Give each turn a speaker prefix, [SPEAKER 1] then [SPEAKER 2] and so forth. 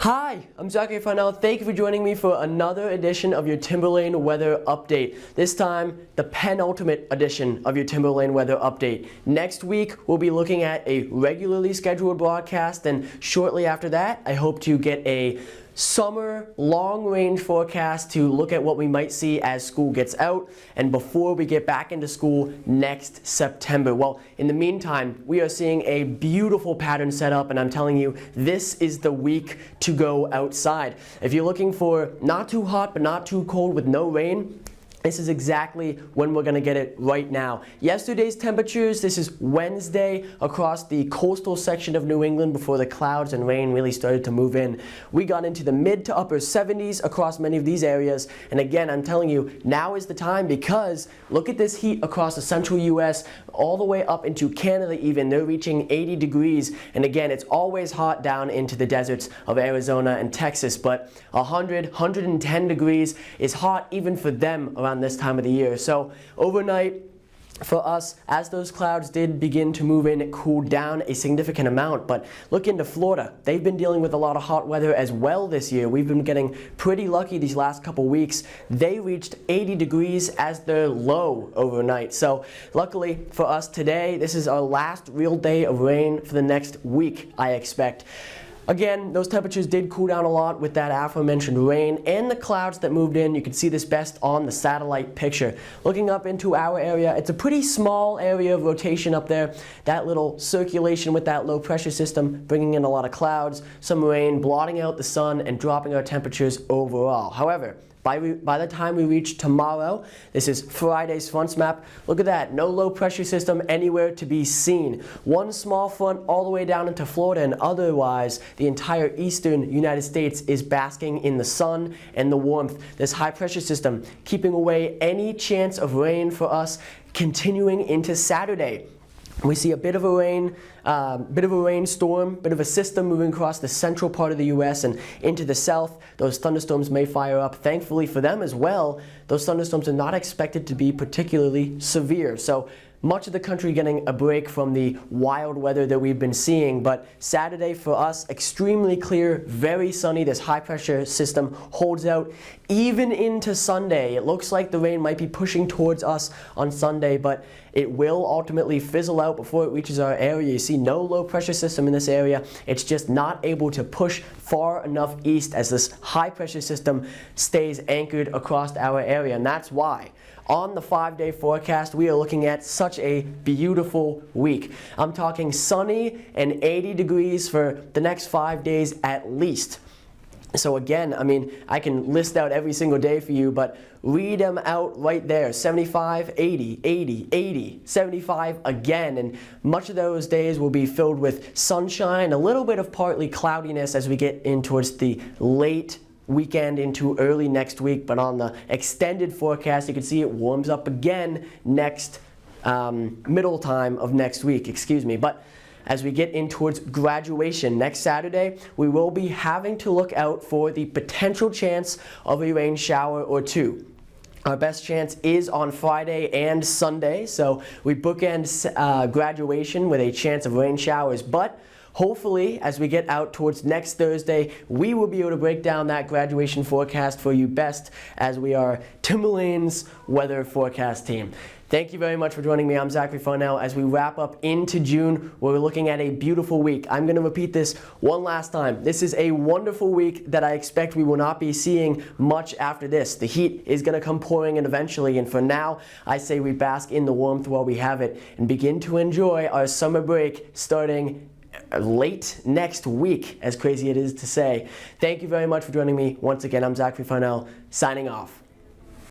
[SPEAKER 1] Hi, I'm Zachary Farnell. Thank you for joining me for another edition of your Timberlane Weather Update. This time, the penultimate edition of your Timberlane Weather Update. Next week, we'll be looking at a regularly scheduled broadcast, and shortly after that, I hope to get a summer long-range forecast to look at what we might see as school gets out and before we get back into school next September. Well, in the meantime, we are seeing a beautiful pattern set up, and I'm telling you, this is the week to go outside. If you're looking for not too hot but not too cold with no rain, this is exactly when we're going to get it right now. Yesterday's temperatures, this is Wednesday across the coastal section of New England before the clouds and rain really started to move in. We got into the mid to upper 70s across many of these areas. And again, I'm telling you, now is the time because look at this heat across the central US, all the way up into Canada even. They're reaching 80 degrees. And again, it's always hot down into the deserts of Arizona and Texas, but 100, 110 degrees is hot even for them around this time of the year. So overnight for us, as those clouds did begin to move in, it cooled down a significant amount. But look into Florida. They've been dealing with a lot of hot weather as well this year. We've been getting pretty lucky these last couple weeks. They reached 80 degrees as their low overnight. So luckily for us today, this is our last real day of rain for the next week, I expect. Again, those temperatures did cool down a lot with that aforementioned rain and the clouds that moved in. You can see this best on the satellite picture. Looking up into our area, it's a pretty small area of rotation up there. That little circulation with that low pressure system bringing in a lot of clouds, some rain, blotting out the sun and dropping our temperatures overall. However, by the time we reach tomorrow, this is Friday's fronts map, look at that, no low pressure system anywhere to be seen. One small front all the way down into Florida, and otherwise the entire eastern United States is basking in the sun and the warmth. This high pressure system keeping away any chance of rain for us continuing into Saturday. We see a bit of a rainstorm, bit of a system moving across the central part of the U.S. and into the south. Those thunderstorms may fire up. Thankfully for them as well, those thunderstorms are not expected to be particularly severe. So much of the country getting a break from the wild weather that we've been seeing. But Saturday for us, extremely clear, very sunny. This high pressure system holds out even into Sunday. It looks like the rain might be pushing towards us on Sunday, but it will ultimately fizzle out before it reaches our area. You see no low pressure system in this area. It's just not able to push far enough east as this high pressure system stays anchored across our area. And that's why on the 5-day forecast, we are looking at such a beautiful week. I'm talking sunny and 80 degrees for the next 5 days at least. So again, I mean, I can list out every single day for you, but read them out right there. 75, 80, 80, 80, 75 again. And much of those days will be filled with sunshine, a little bit of partly cloudiness as we get in towards the late weekend into early next week. But on the extended forecast, you can see it warms up again next middle time of next week, But as we get in towards graduation next Saturday, we will be having to look out for the potential chance of a rain shower or two. Our best chance is on Friday and Sunday, so we bookend graduation with a chance of rain showers. But hopefully, as we get out towards next Thursday, we will be able to break down that graduation forecast for you best as we are Timberlane's weather forecast team. Thank you very much for joining me. I'm Zachary Farnell. As we wrap up into June, we're looking at a beautiful week. I'm going to repeat this one last time. This is a wonderful week that I expect we will not be seeing much after this. The heat is going to come pouring in eventually, and for now, I say we bask in the warmth while we have it and begin to enjoy our summer break starting late next week, as crazy it is to say. Thank you very much for joining me. Once again, I'm Zachary Farnell, signing off.